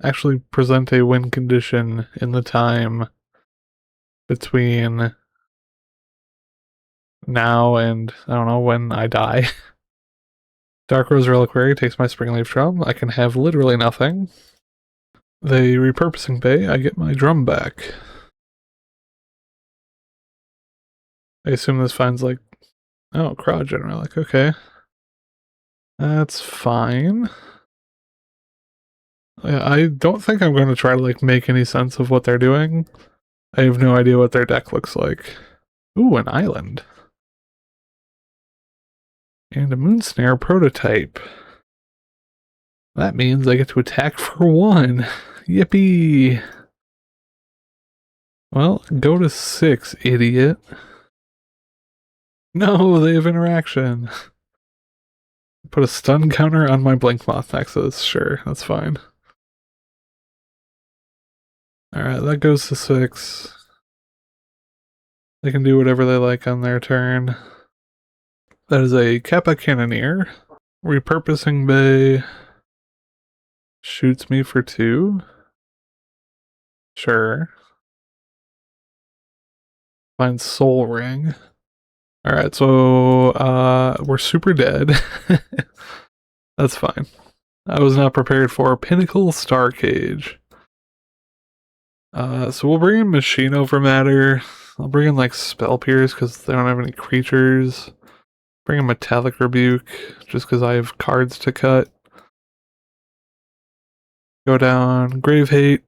actually present a win condition in the time between now and, I don't know, when I die. Dark Rose Reliquary takes my Springleaf Drum. I can have literally nothing. They repurposing Bay, I get my drum back. I assume this finds like, oh, Cryogen Relic, okay. That's fine. Yeah, I don't think I'm going to try to like make any sense of what they're doing. I have no idea what their deck looks like. Ooh, an island. And a Moonsnare prototype. That means I get to attack for 1. Yippee! Well, go to 6, idiot. No, they have interaction. Put a stun counter on my Blink Moth Nexus. Sure, that's fine. Alright, that goes to 6. They can do whatever they like on their turn. That is a Kappa Cannoneer. Repurposing Bay. Shoots me for 2. Sure. Finds Soul Ring. Alright, so we're super dead. That's fine. I was not prepared for Pinnacle Starcage. So we'll bring in Machine Over Matter. I'll bring in like Spell Pierce because they don't have any creatures. Bring in Metallic Rebuke just because I have cards to cut. Go down Grave Hate.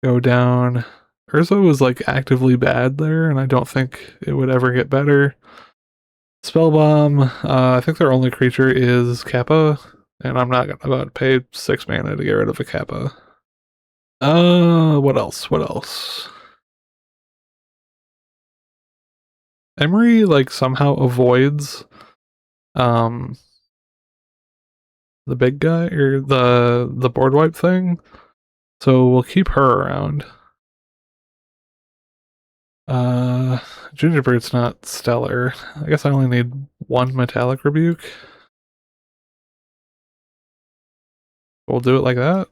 Go down. Urza was like actively bad there, and I don't think it would ever get better. Spell Bomb. I think their only creature is Kappa, and I'm not about to pay 6 mana to get rid of a Kappa. What else? What else? Emery, like, somehow avoids, the big guy, or the board wipe thing, so we'll keep her around. Gingerbird's not stellar. I guess I only need 1 Metallic Rebuke. We'll do it like that.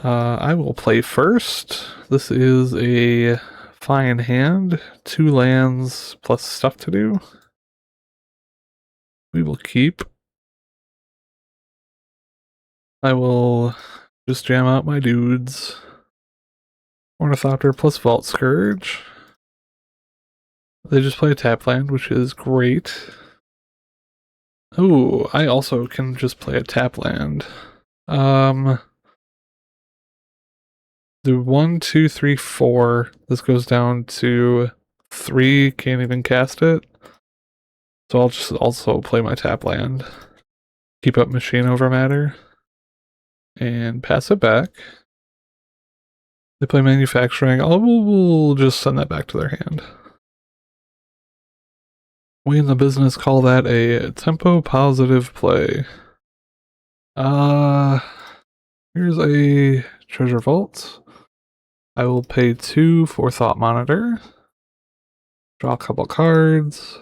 I will play first. This is a fine hand. 2 lands plus stuff to do. We will keep. I will just jam out my dudes. Ornithopter plus Vault Scourge. They just play a tap land, which is great. Oh, I also can just play a tap land. Do 1, 2, 3, 4. This goes down to 3. Can't even cast it. So I'll just also play my tap land. Keep up Machine Over Matter. And pass it back. They play Manufacturing. We'll just send that back to their hand. We in the business call that a tempo positive play. Here's a Treasure Vault. I will pay 2 for Thought Monitor. Draw a couple cards.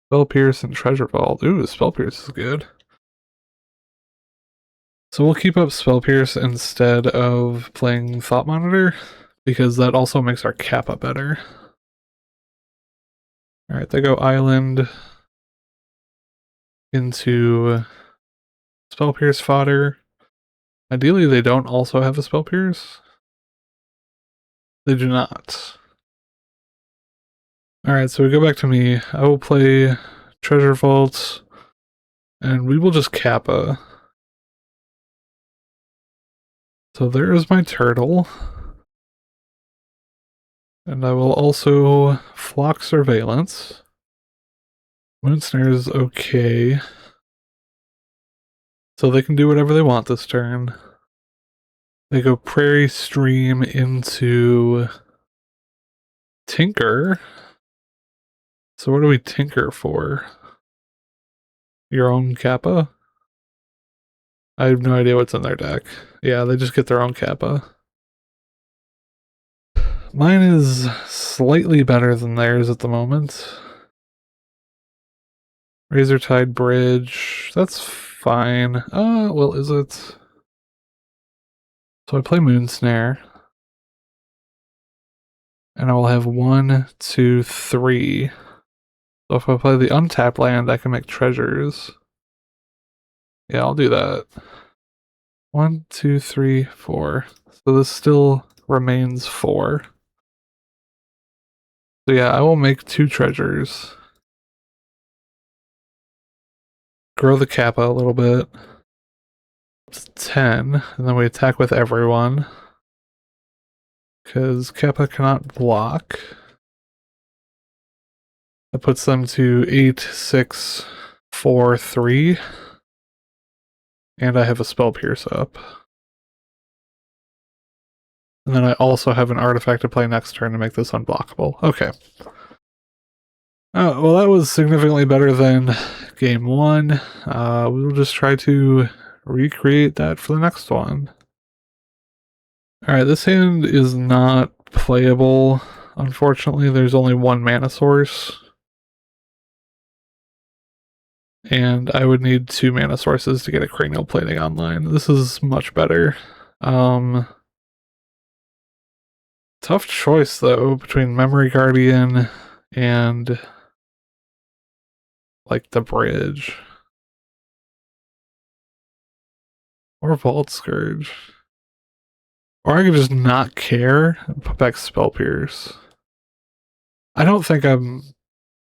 Spell Pierce and Treasure Vault. Ooh, Spell Pierce is good. So we'll keep up Spell Pierce instead of playing Thought Monitor, because that also makes our Kappa better. Alright, they go Island into Spell Pierce fodder. Ideally, they don't also have a Spell Pierce. They do not. Alright, so we go back to me. I will play Treasure Vault, and we will just Kappa. So there is my turtle. And I will also Flock Surveillance. Moonsnare is okay. So they can do whatever they want this turn. They go Prairie Stream into Tinker. So what do we tinker for? Your own Kappa? I have no idea what's in their deck. Yeah, they just get their own Kappa. Mine is slightly better than theirs at the moment. Razortide Bridge, that's fine. Well, is it? So I play Moonsnare. And I will have 1, 2, 3. So if I play the untapped land, I can make treasures. Yeah, I'll do that. 1, 2, 3, 4. So this still remains 4. So yeah, I will make 2 treasures. Grow the Kappa a little bit. It's 10, and then we attack with everyone. Because Kappa cannot block. That puts them to 8, 6, 4, 3. And I have a Spell Pierce up. And then I also have an artifact to play next turn to make this unblockable. Okay. Oh, well, that was significantly better than game 1. We'll just try to recreate that for the next one. Alright, this hand is not playable. Unfortunately, there's only 1 mana source. And I would need 2 mana sources to get a Cranial Plating online. This is much better. Tough choice, though, between Memory Guardian and, like, the bridge. Or Vault Scourge. Or I could just not care and put back Spell Pierce. I don't think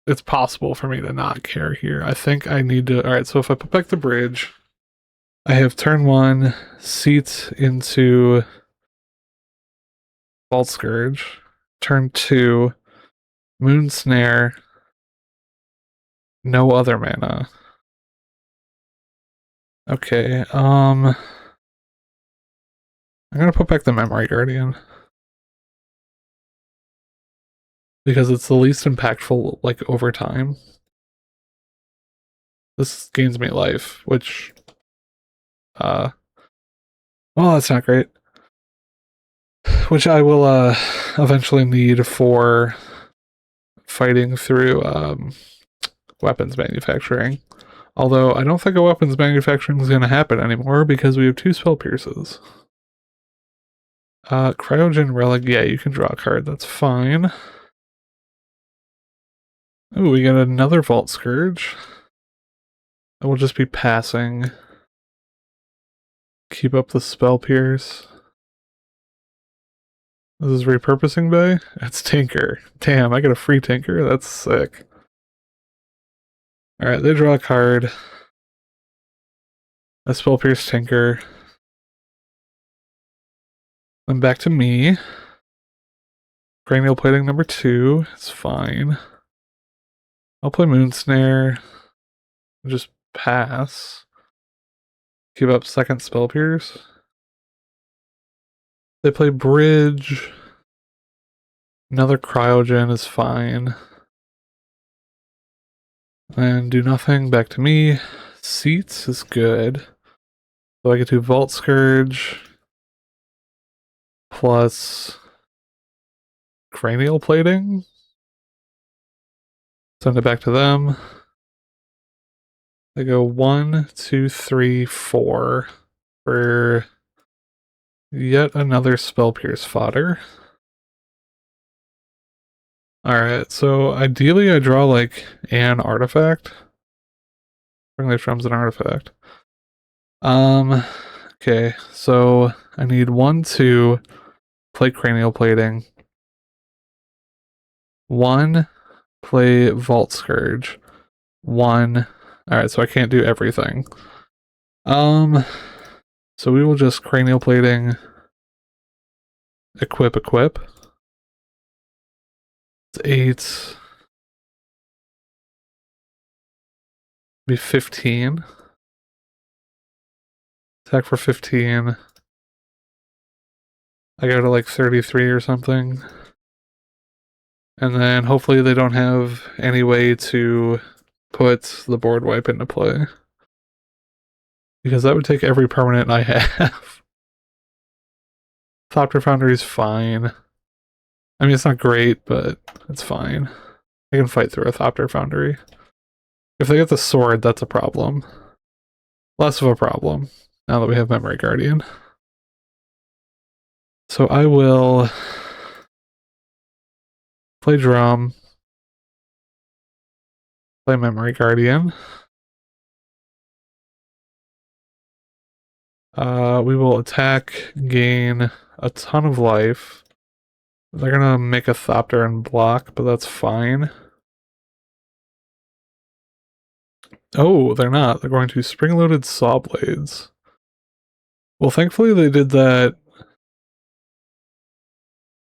it's possible for me to not care here. I think I need to... Alright, so if I put back the bridge, I have turn 1, Seat into Vault Scourge. Turn 2, Moonsnare, no other mana. Okay, I'm gonna put back the Memory Guardian. Because it's the least impactful, like, over time. This gains me life, which... well, that's not great. Which I will, eventually need for fighting through, weapons manufacturing. Although I don't think a weapons manufacturing is going to happen anymore because we have 2 spell pierces. Cryogen Relic, yeah, you can draw a card, that's fine. Oh, we got another Vault Scourge. I will just be passing. Keep up the spell pierce. This is repurposing day? It's Tinker. Damn, I got a free Tinker? That's sick. Alright, they draw a card. A spell pierce Tinker. Then back to me. Cranial Plating number 2. It's fine. I'll play Moonsnare. Just pass. Keep up second spell pierce. They play Bridge. Another Cryogen is fine. And do nothing. Back to me. Seats is good. So I get to Vault Scourge. Plus Cranial Plating. Send it back to them. They go 1, 2, 3, 4 for yet another Spell Pierce fodder. Alright, so ideally I draw like an artifact. Friendly Shrum's an artifact. Okay, so I need 1, 2, play Cranial Plating. 1, play Vault Scourge. 1. Alright, so I can't do everything. So we will just Cranial Plating, equip. It's 8. Be 15. Attack for 15. I go to like 33 or something. And then hopefully they don't have any way to put the board wipe into play. Because that would take every permanent I have. Thopter Foundry is fine. I mean, it's not great, but it's fine. I can fight through a Thopter Foundry. If they get the sword, that's a problem. Less of a problem, now that we have Memory Guardian. So I will play Drum. Play Memory Guardian. We will attack, gain a ton of life. They're gonna make a Thopter and block, but that's fine. Oh, they're not. They're going to Spring-Loaded Saw Blades. Well, thankfully they did that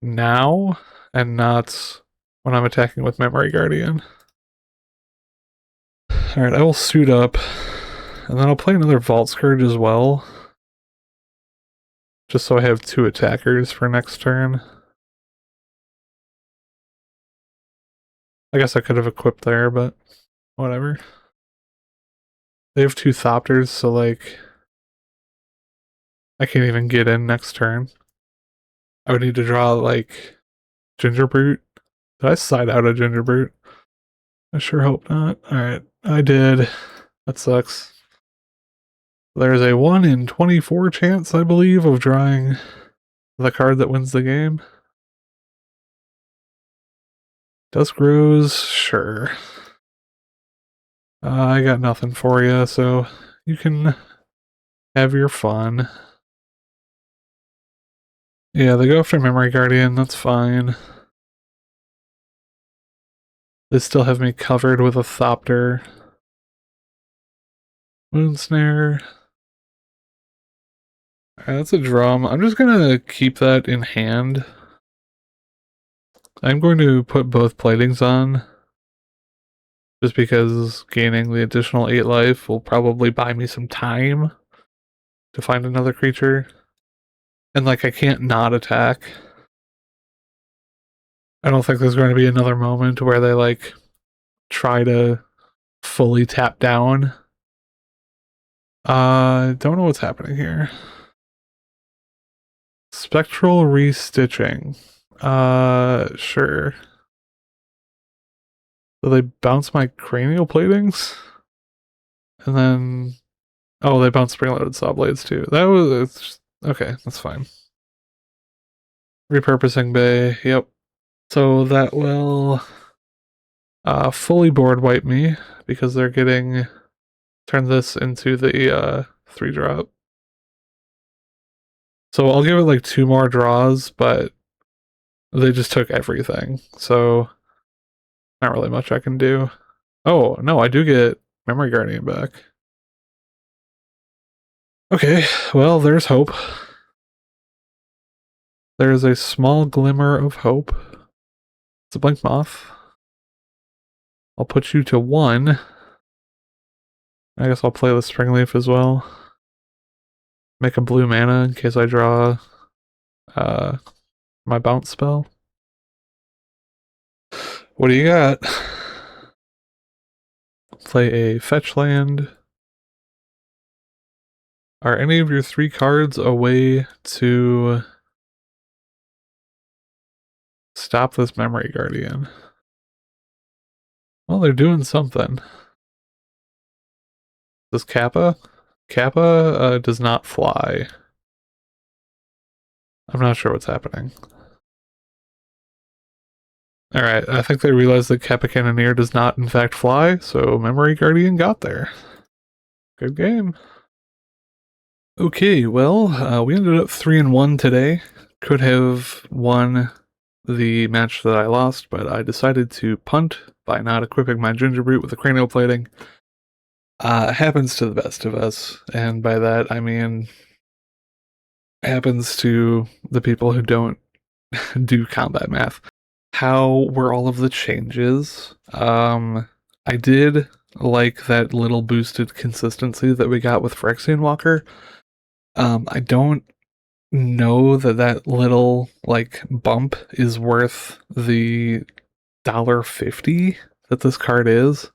now, and not when I'm attacking with Memory Guardian. Alright, I will suit up, and then I'll play another Vault Scourge as well. Just so I have 2 attackers for next turn. I guess I could have equipped there, but whatever. They have 2 Thopters, so like I can't even get in next turn. I would need to draw like Ginger Brute. Did I side out a Ginger Brute? I sure hope not. Alright, I did. That sucks. There's a 1 in 24 chance, I believe, of drawing the card that wins the game. Dusk Rose, sure. I got nothing for you, so you can have your fun. Yeah, they go after Memory Guardian, that's fine. They still have me covered with a Thopter. Moonsnare. Alright, that's a drum. I'm just gonna keep that in hand. I'm going to put both platings on. Just because gaining the additional 8 life will probably buy me some time to find another creature. And like, I can't not attack. I don't think there's going to be another moment where they like try to fully tap down. Don't know what's happening here. Spectral Restitching. Sure. So they bounce my Cranial Platings? And then, oh, they bounced spring-loaded saw blades too. That was, okay, that's fine. Repurposing bay, yep. So that will fully board wipe me because they're getting, turn this into the 3-drop. So I'll give it like 2 more draws, but they just took everything. So not really much I can do. Oh, no, I do get Memory Guardian back. Okay, well, there's hope. There is a small glimmer of hope. It's a Blink Moth. I'll put you to 1. I guess I'll play the Springleaf as well. Make a blue mana in case I draw my bounce spell. What do you got? Play a fetch land. Are any of your 3 cards a way to stop this Memory Guardian? Well, they're doing something. This Kappa? Kappa does not fly. I'm not sure what's happening. Alright, I think they realized that Kappa Cannoneer does not in fact fly, so Memory Guardian got there. Good game. Okay, well, we ended up 3-1 today. Could have won the match that I lost, but I decided to punt by not equipping my Ginger Brute with the cranial plating. Happens to the best of us, and by that I mean happens to the people who don't do combat math. How were all of the changes? I did like that little boosted consistency that we got with Phyrexian Walker. I don't know that that little like bump is worth the $1.50 that this card is.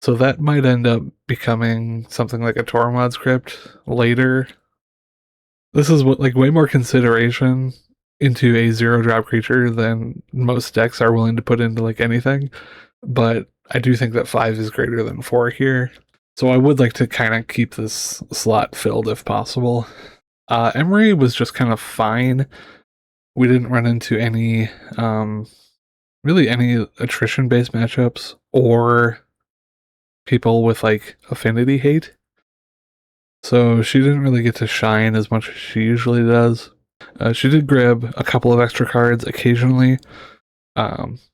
So that might end up becoming something like a Tormod script later. This is what like way more consideration into a 0-drop creature than most decks are willing to put into like anything. But I do think that 5 is greater than 4 here. So I would like to kind of keep this slot filled if possible. Emery was just kind of fine. We didn't run into any, really any attrition-based matchups or people with like affinity hate. So she didn't really get to shine as much as she usually does. She did grab a couple of extra cards occasionally.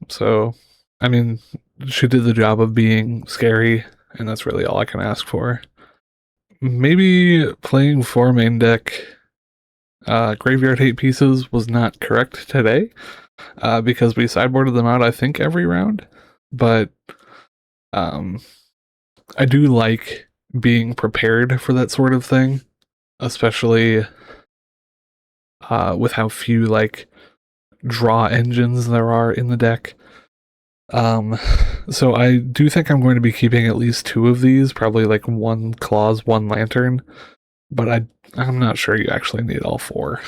So, I mean, she did the job of being scary, and that's really all I can ask for. Maybe playing 4 main deck Graveyard Hate pieces was not correct today, because we sideboarded them out, I think, every round. But I do like being prepared for that sort of thing, especially with how few like draw engines there are in the deck. So I do think I'm going to be keeping at least 2 of these, probably like 1 Claws, 1 Lantern, but I'm not sure you actually need all 4.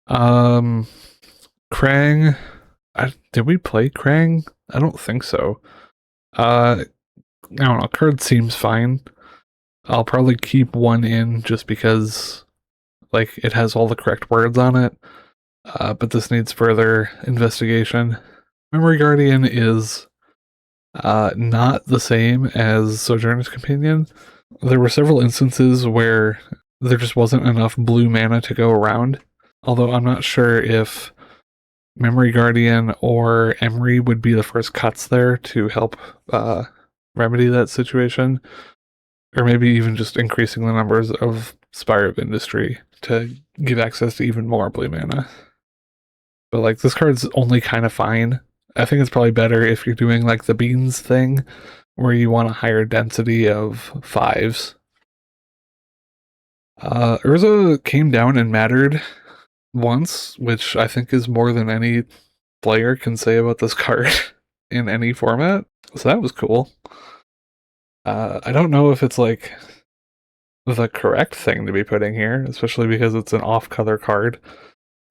Krang, did we play Krang? I don't think so. I don't know, card seems fine. I'll probably keep 1 in just because like it has all the correct words on it. But this needs further investigation. Memory Guardian is not the same as Sojourner's Companion. There were several instances where there just wasn't enough blue mana to go around, although I'm not sure if Memory Guardian or Emery would be the first cuts there to help remedy that situation, or maybe even just increasing the numbers of Spire of Industry to give access to even more blue mana. But like this card's only kind of fine. I think it's probably better if you're doing like the beans thing, where you want a higher density of 5s. Urza came down and mattered once, which I think is more than any player can say about this card in any format. So that was cool. I don't know if it's like the correct thing to be putting here, especially because it's an off-color card.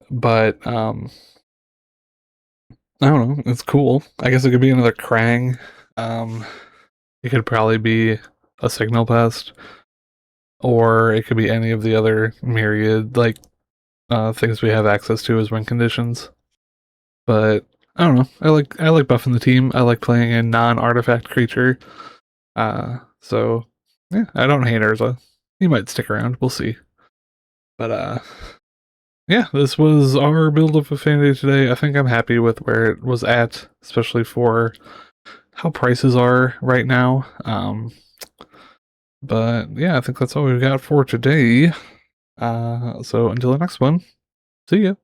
But I don't know, it's cool. I guess it could be another Krang. it could probably be a signal pest, or it could be any of the other myriad like things we have access to as win conditions. But I don't know. I like buffing the team. I like playing a non-artifact creature. So yeah, I don't hate Urza. He might stick around. We'll see. But yeah, this was our build of Affinity today. I think I'm happy with where it was at, especially for how prices are right now. But yeah, I think that's all we've got for today. So until the next one, see ya.